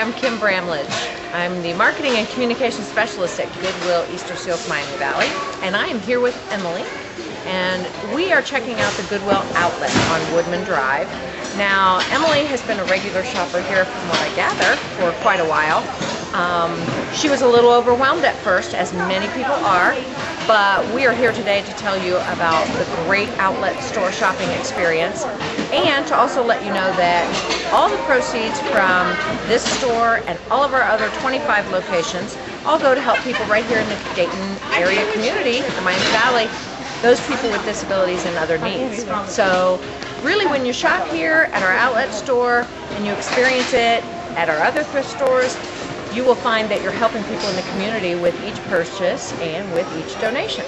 I'm Kim Bramlage. I'm the Marketing and Communication Specialist at Goodwill, Easter Seals, Miami Valley, and I am here with Emilie, and we are checking out the Goodwill outlet on Woodman Drive. Now, Emilie has been a regular shopper here, from what I gather, for quite a while. She was a little overwhelmed at first, as many people are, but we are here today to tell you about the great outlet store shopping experience, and to also let you know that all the proceeds from this store and all of our other 25 locations all go to help people right here in the Dayton area community, the Miami Valley, those people with disabilities and other needs. So really, when you shop here at our outlet store and you experience it at our other thrift stores, you will find that you're helping people in the community with each purchase and with each donation.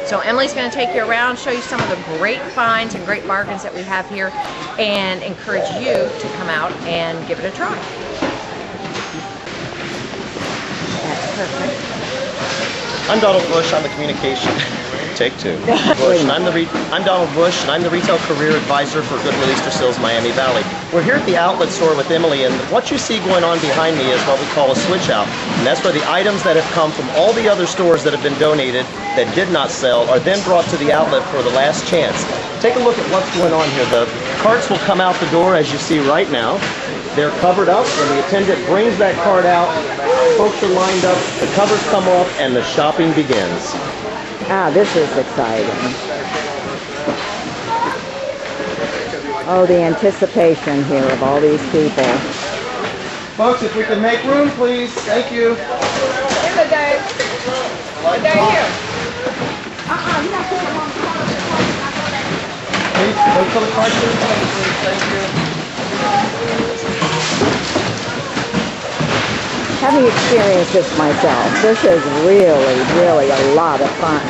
So Emilie's going to take you around, show you some of the great finds and great bargains that we have here, and encourage you to come out and give it a try. That's perfect. I'm Donald Bush. I'm the communication. Take two. Bush, and I'm Donald Bush, and I'm the retail career advisor for Goodwill Easter Seals, Miami Valley. We're here at the outlet store with Emilie, and what you see going on behind me is what we call a switch out. And that's where the items that have come from all the other stores that have been donated that did not sell are then brought to the outlet for the last chance. Take a look at what's going on here. The carts will come out the door as you see right now. They're covered up, and the attendant brings that cart out. Folks are lined up, the covers come off, and the shopping begins. Ah, this is exciting. Oh, the anticipation here of all these people. Folks, if we can make room, please. Thank you. Good day. Good day here. Please, wait till the cart's in place, please. Thank you. Having experienced this myself, this is really a lot of fun.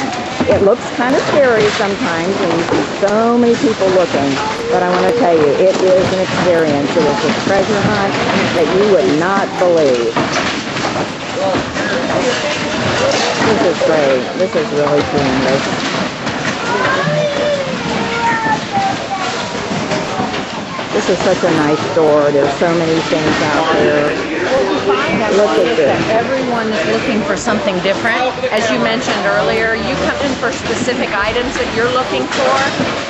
It looks kind of scary sometimes when you see so many people looking, but I want to tell you, it is an experience. It is a treasure hunt that you would not believe. This is great. This is really tremendous. This is such a nice store. There's so many things out there. Look at this. Everyone is looking for something different. As you mentioned earlier, you come in for specific items that you're looking for,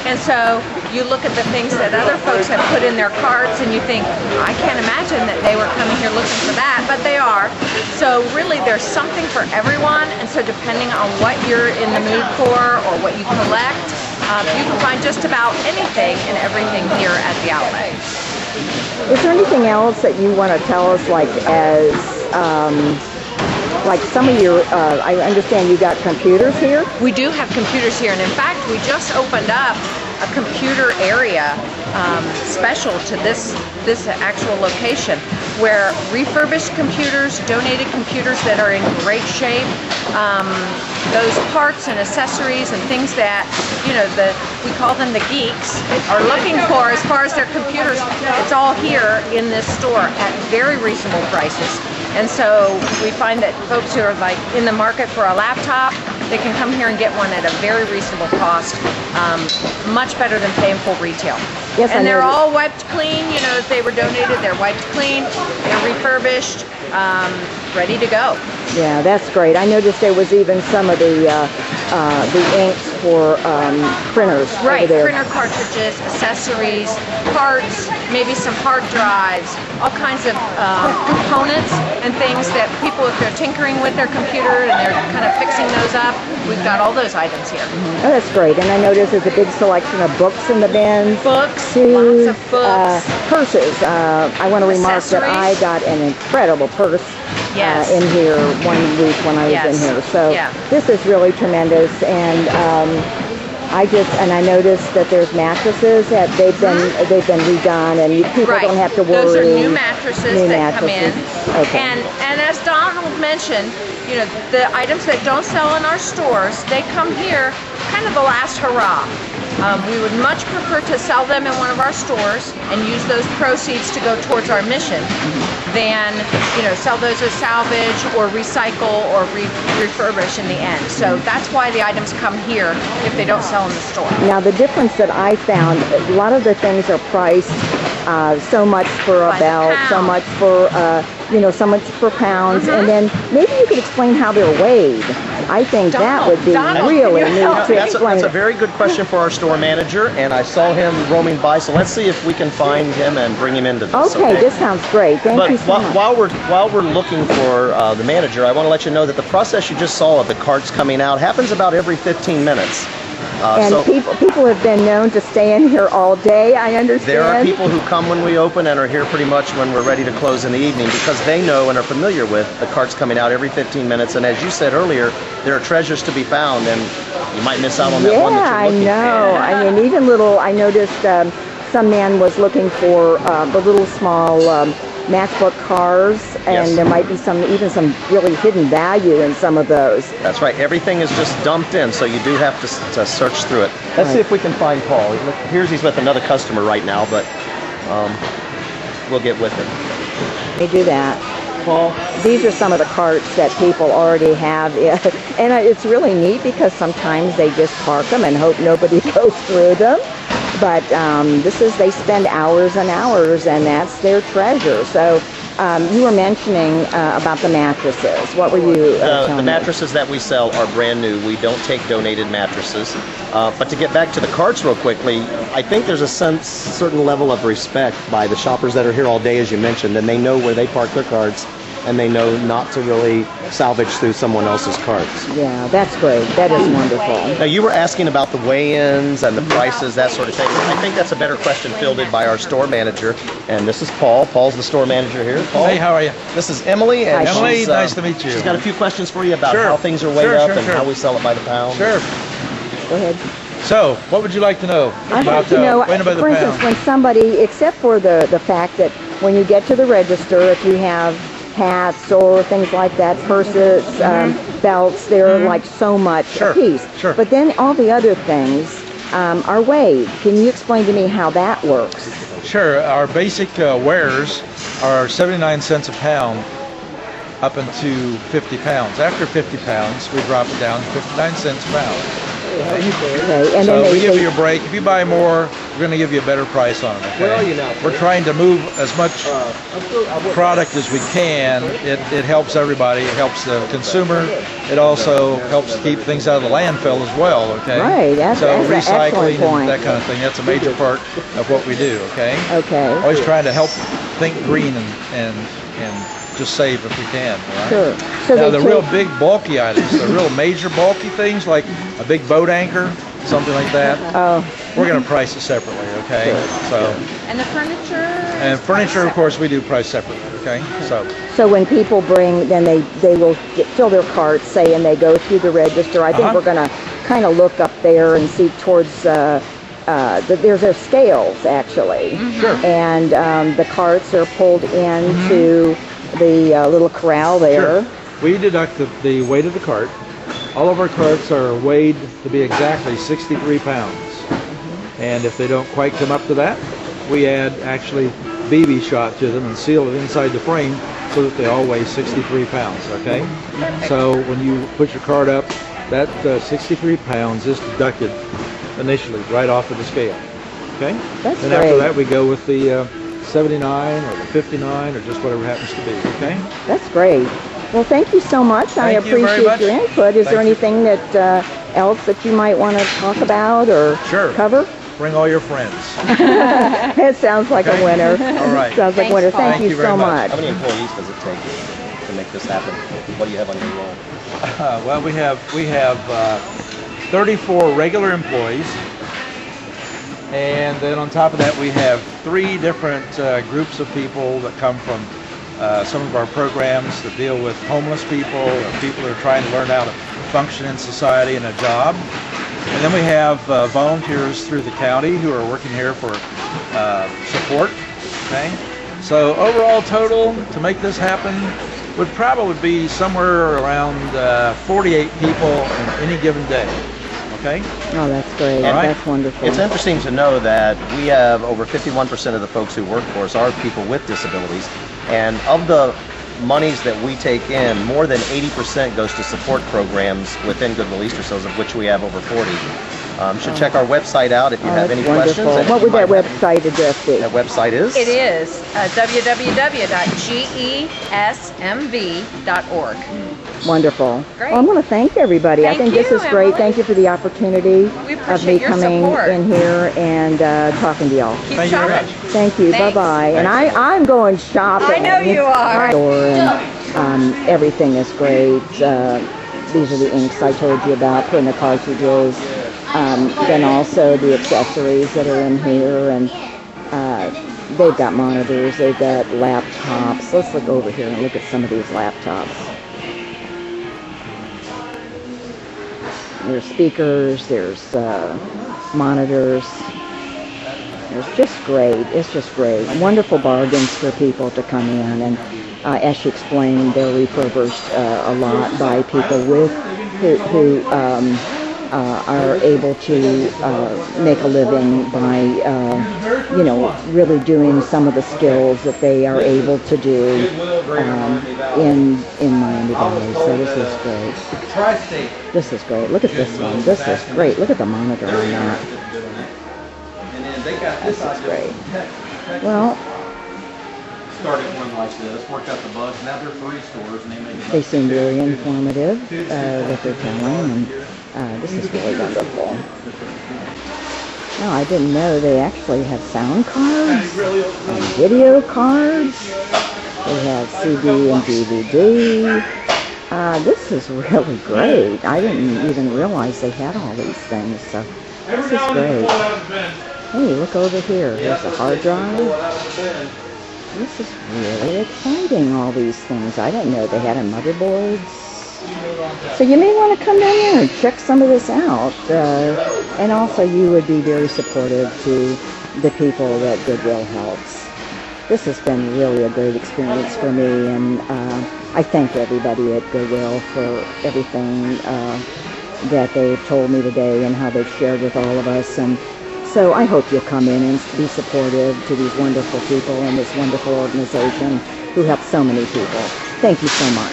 and so you look at the things that other folks have put in their carts and you think, I can't imagine that they were coming here looking for that, but they are. So really there's something for everyone, and so depending on what you're in the mood for or what you collect, you can find just about anything and everything here at the outlet. Is there anything else that you want to tell us, like some of your, I understand you got computers here? We do have computers here, and in fact, we just opened up a computer area special to this actual location, where refurbished computers, donated computers that are in great shape, those parts and accessories and things that, you know, we call them the geeks, are looking for as far as their computers. It's all here in this store at very reasonable prices. And so we find that folks who are like in the market for a laptop, they can come here and get one at a very reasonable cost, much better than paying full retail. Yes, and they're all wiped clean. You know, if they were donated, they're wiped clean, they're refurbished, ready to go. Yeah, that's great. I noticed there was even some of the inks for printers. Right, over there. printer cartridges, accessories, parts, maybe some hard drives, all kinds of components and things that people, if they're tinkering with their computer and they're kind of fixing those up, we've got all those items here. Mm-hmm. Oh, that's great. And I noticed there's a big selection of books in the bins. Books, shoes, lots of books. Purses. I want to remark that I got an incredible purse in here one week when I was in here. So this is really tremendous. And I noticed that there's mattresses that they've been redone, and people don't have to worry. Those are new mattresses that come in. Okay. And as Donald mentioned, you know, the items that don't sell in our stores, they come here kind of the last hurrah. We would much prefer to sell them in one of our stores and use those proceeds to go towards our mission than, you know, sell those as salvage or recycle or refurbish in the end. So that's why the items come here if they don't sell in the store. Now, the difference that I found, a lot of the things are priced so much for a belt, so much for so much per pounds, and then maybe you could explain how they're weighed. I think that would be really neat to explain. That's a very good question for our store manager, and I saw him roaming by, so let's see if we can find him and bring him into this. Okay, this sounds great. Thank you so much. While we're looking for the manager, I want to let you know that the process you just saw of the carts coming out happens about every 15 minutes. And people have been known to stay in here all day, I understand. There are people who come when we open and are here pretty much when we're ready to close in the evening, because they know and are familiar with the carts coming out every 15 minutes. And as you said earlier, there are treasures to be found, and you might miss out on that one that you're looking for. Yeah, I know. I mean, even I noticed some man was looking for the little small matchbook cars, and there might be even some really hidden value in some of those. That's right. Everything is just dumped in, so you do have to search through it. Let's see if we can find Paul. He's with another customer right now, but we'll get with him. They do that. Paul? These are some of the carts that people already have, and it's really neat because sometimes they just park them and hope nobody goes through them. But they spend hours and hours, and that's their treasure. So you were mentioning about the mattresses. What were you telling The mattresses that we sell are brand new. We don't take donated mattresses. But to get back to the carts real quickly, I think there's a certain level of respect by the shoppers that are here all day, as you mentioned, and they know where they park their carts, and they know not to really salvage through someone else's carts. Yeah, that's great. That is wonderful. Now, you were asking about the weigh-ins and the prices, that sort of thing. I think that's a better question fielded by our store manager. And this is Paul. Paul's the store manager here. Paul. Hey, how are you? This is Emily. And Emily, nice to meet you. She's got a few questions for you about how things are weighed up and how we sell it by the pound. Sure. Go ahead. So, what would you like to know I'd like to know, for instance, when somebody, except for the fact that when you get to the register, if you have hats or things like that, purses, belts, they're like so much a piece. Sure. But then all the other things are weighed. Can you explain to me how that works? Sure. Our basic wares are 79 cents a pound up into 50 pounds. After 50 pounds, we drop it down to 59 cents a pound. Okay. And so then we give you a break. If you buy more, we're going to give you a better price on it. Okay? Well, we're trying to move as much product as we can. It helps everybody. It helps the consumer. It also helps keep things out of the landfill as well. Okay. Right. That's recycling and that kind of thing. That's a major part of what we do. Okay. Okay. Always trying to help think green and just save if we can. Right? Sure. So now the real big bulky items, the real major bulky things like a big boat anchor, something like that. We're going to price it separately, okay? Sure. So. And the furniture. And furniture, of course, we do price separately, okay? So when people bring, then they will fill their carts, say, and they go through the register. I think we're going to kind of look up there and see towards. There's scales actually, Sure. And the carts are pulled into the little corral there. Sure. We deduct the weight of the cart. All of our carts are weighed to be exactly 63 pounds. And if they don't quite come up to that, we add actually BB shot to them and seal it inside the frame so that they all weigh 63 pounds, okay? So when you put your cart up, that 63 pounds is deducted initially right off of the scale, okay? That's and great. After that we go with the 79 or the 59 or just whatever happens to be, okay? That's great. Well, thank you so much. I appreciate your input. Is there anything that else that you might want to talk about or cover? Bring all your friends. It sounds like a winner. All right. Sounds like a winner. Thank you so much. How many employees does it take to make this happen? What do you have on your roll? Well, we have 34 regular employees. And then on top of that, we have 3 different groups of people that come from some of our programs that deal with homeless people or people who are trying to learn how to function in society and a job. And then we have volunteers through the county who are working here for support. Okay. So overall total to make this happen would probably be somewhere around 48 people on any given day. Okay. Oh, that's great. Right. That's wonderful. It's interesting to know that we have over 51% of the folks who work for us are people with disabilities, and of the monies that we take in, more than 80% goes to support programs within Goodwill Easter Seals, of which we have over 40. Should check our website out if you have any wonderful questions. What would that website address be? That website is? It is www.gesmv.org. Wonderful. Great. Well, I want to thank everybody. I think this is great. Emily. Thank you for the opportunity of me coming in here and talking to y'all. Keep shopping. Thank you. Thanks. Bye-bye. And I'm going shopping. I know you are. And, everything is great. These are the inks I told you about, putting the cartridges. Then also the accessories that are in here. And they've got monitors. They've got laptops. Let's look over here and look at some of these laptops. There's speakers, there's monitors. It's just great. It's just great. Wonderful bargains for people to come in. And as she explained, they're refurbished a lot by people who are able to make a living by, really doing some of the skills that they are able to do in Miami Valley. So this is great. This is great. Look at this one. This is great. Look at the monitor on that. This is great. Well, started one like this, worked out the bugs. Now there are 3 stores, and they seem really informative what they're telling, and this is really wonderful. No, I didn't know they actually have sound cards and video cards. They have CD and DVD. This is really great. I didn't even realize they had all these things, so this is great. Hey, look over here. There's a hard drive. This is really exciting, all these things. I didn't know they had a motherboards. So you may want to come down here and check some of this out. And also you would be very supportive to the people that Goodwill helps. This has been really a great experience for me, and I thank everybody at Goodwill for everything that they've told me today and how they've shared with all of us. And so I hope you'll come in and be supportive to these wonderful people and this wonderful organization who helps so many people. Thank you so much.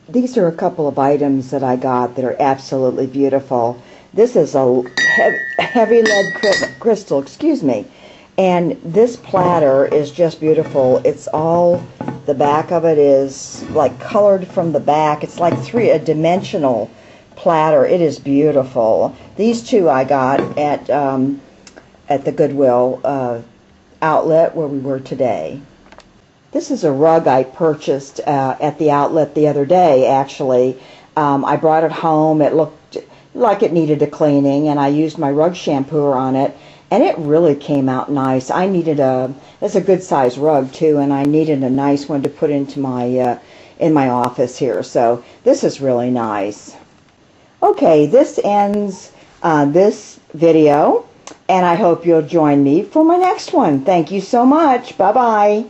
These are a couple of items that I got that are absolutely beautiful. This is a heavy lead crystal, and this platter is just beautiful. It's all, the back of it is like colored from the back. It's like a dimensional platter. It is beautiful. These two I got at the Goodwill outlet where we were today. This is a rug I purchased at the outlet the other day, actually. I brought it home. It looked like it needed a cleaning, and I used my rug shampooer on it, and it really came out nice. I needed it's a good size rug too, and I needed a nice one to put into my in my office here. So this is really nice. Okay, this ends this video, and I hope you'll join me for my next one. Thank you so much. Bye-bye.